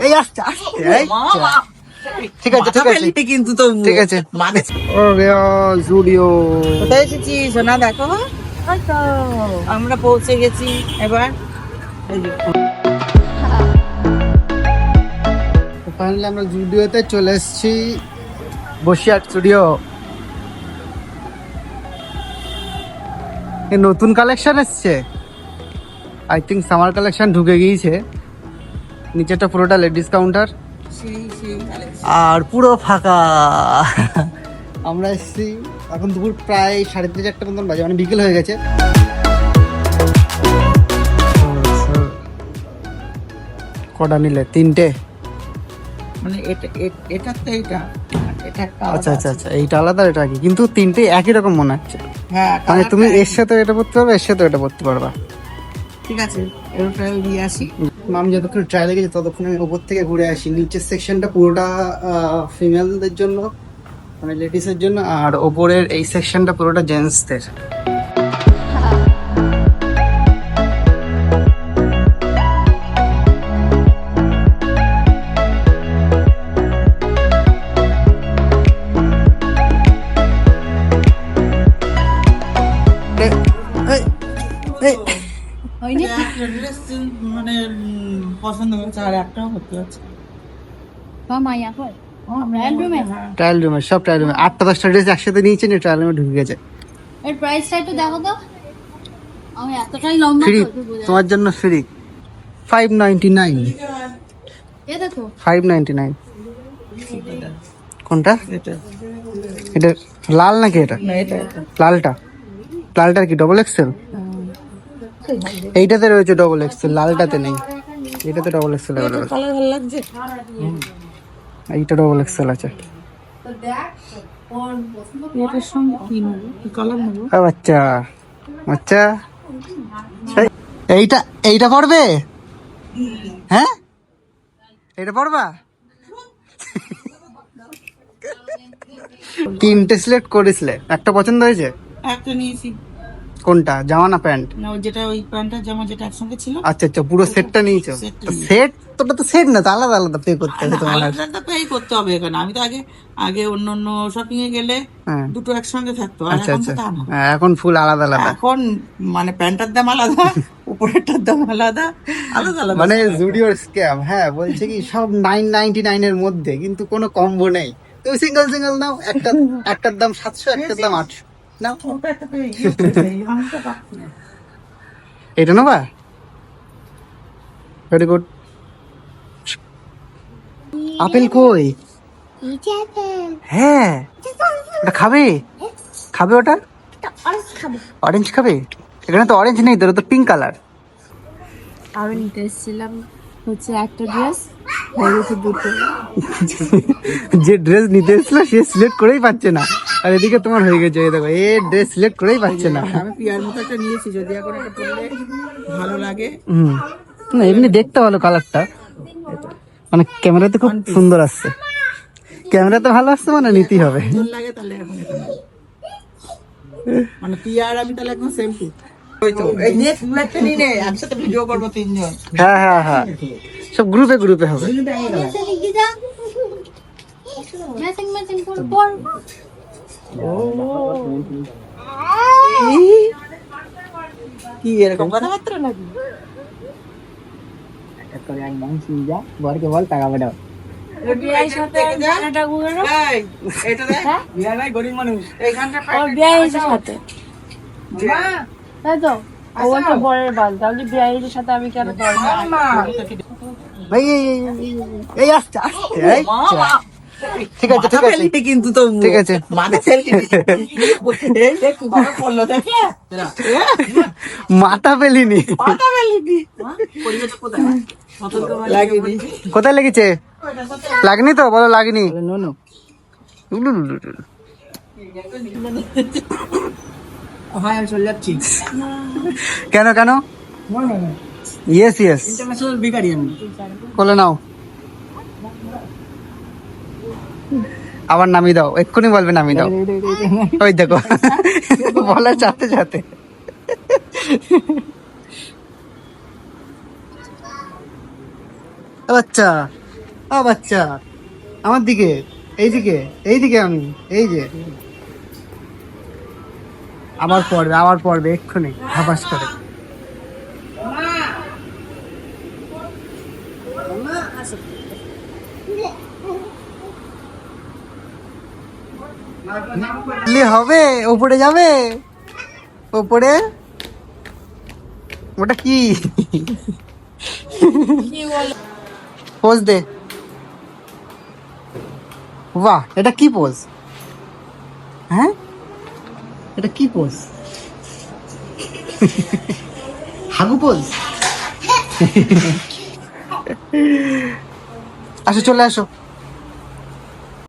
এই আসছে আসছে ঠিক আছে ঠিক আছে কিন্তু তো ঠিক আছে মানে ও জুডিও কোথায় এসেছি সোনা দেখো হয়তো আমরা পৌঁছে গেছি এবার ফাইনালি আমরা জুডিওতে চলে এসেছি বসিরহাট স্টুডিও এই নতুন কালেকশন এসছে আই থিঙ্ক সামার কালেকশন ঢুকে গিয়েছে নিচেটা পুরোটা লেডিস কাউন্টার আর পুরো ফাঁকা আমরা এসেছি এখন দুপুর প্রায় 3:30-4টা মতন বাজে মানে বিকেল হয়ে গেছে কটা নিলে 3টে মানে এটা তো এইটা আচ্ছা আচ্ছা আচ্ছা এইটা আলাদা এটা কি কিন্তু 3টে একই রকম মনে হচ্ছে হ্যাঁ মানে তুমি এর সাথে এটা পড়তে পারবে এর সাথে এটা পড়তে পারবা ঠিক আছে এর ট্রায়াল দিয়ে আসি আমি যতক্ষণ ট্রায়ালে গেছি ততক্ষণ আমি উপর থেকে ঘুরে আসি নিচের সেকশনটা পুরোটা ফিমেলদের জন্য মানে লেডিসের জন্য আর ওপরের এই সেকশনটা পুরোটা জেন্টসদের মানে পছন্দ হয়েছে আর একটাও হতে হচ্ছে ট্রায়াল রুমে সব ট্রায়াল রুমে 8টা-10টা ড্রেস একসাথে নিয়েছে না ট্রায়াল রুমে ঢুকে গেছে এর প্রাইসটা একটু দেখো তো আমি এতটাই লম্বা ফ্রি তোমার জন্য ফ্রি 599 এ দেখো 599 কোনটা এটা লাল নাকি এটা লালটার কি ডবল এক্সেল এইটাতে রয়েছে ডবল এক্সেল লালটাতে নেই এটাতে ডবল এক্সেল কালার ভালো লাগছে এইটা ডবল এক্সেল আছে এটার সঙ্গে কি কালার নেব আচ্ছা আচ্ছা এইটা পড়বে হ্যাঁ এটা পড়বা 3টে সিলেক্ট করেছিলে একটা পছন্দ হয়েছে একটা নিয়েছি কোনটা জামা না প্যান্ট না যেটা ওই প্যান্টটা জামা যেটা একসঙ্গে ছিল আচ্ছা আচ্ছা পুরো সেটটা নিয়েছো সেট তোটা তো সেট না তো আলাদা আলাদা পে করতে হবে তোমার আলাদা পে করতে হবে এখানে আমি তো আগে অন্য শপিং এ গেলে দুটো একসঙ্গে থাকতো আর এখন তো তা না এখন ফুল আলাদা আলাদা এখন মানে প্যান্টের দাম আলাদা উপরেরটার দাম আলাদা আলাদা আলাদা মানে জুডিওর স্ক্যাম হ্যাঁ বলছে কি সব 999 এর মধ্যে কিন্তু কোনো কম্বো নেই তুমি সিঙ্গেল নাও একটার দাম 700 একটার দাম 800 না এটা নেবা ভেরি গুড আপেল কই হ্যাঁ ওটা খাবে ওটা অরেঞ্জ খাবে এখানে তো অরেঞ্জ নেই তোর তো পিঙ্ক কালার আমি নিতে এসেছিলাম হচ্ছে একটা ড্রেস হয়ে গেছে দুটো যে ড্রেস নিতে এসেছিল সে সিলেক্ট করেই পাচ্ছে না আর এদিকে তোমার হয়ে গেছে এই দেখো এই ড্রেস সিলেক্ট করেই পাচ্ছে না আমি পিয়ার মতো একটা নিয়েছি যদি এখন একটা পরলে ভালো লাগে না এমনি দেখতে ভালো কালারটা মানে ক্যামেরাতে খুব সুন্দর আসছে ক্যামেরাতে ভালো আসছে মানে নিতেই হবে লাগে তাহলে এখন মানে পিয়ার আমি তাহলে এখন সেম টু হ্যাঁ সব গ্রুপে হবে কি এরকম কথাবার্তা নাকি বরকে বল টাকা পাঠাও গরিব মানুষ আমি কেন ভাই এই আসছে ঠিক আছে কিন্তু তো ঠিক আছে মাথা পেলিনি কোথায় লেগেছে লাগনি তো বলো লাগনি চলে যাচ্ছি কেন ইয়েস ইন্টারন্যাশনাল ভিখারি আমি বলে নাও আবার নামিয়ে দাও এক্ষুনি বলবে নামিয়ে দাও ওই দেখো বলার সাথে বাচ্চা, বাচ্চা, আমার দিকে, এইদিকে, এইদিকে, আমি এই যে আবার পড়বে এক্ষুনি হাবাস করে। হবে, ওপরে যাবে, ওপরে, ওটা কি? পোজ দে। বাহ, এটা কি পোজ? হ্যাঁ, এটা কি পোজ? হাগু পোজ। আসো, চলে আসো।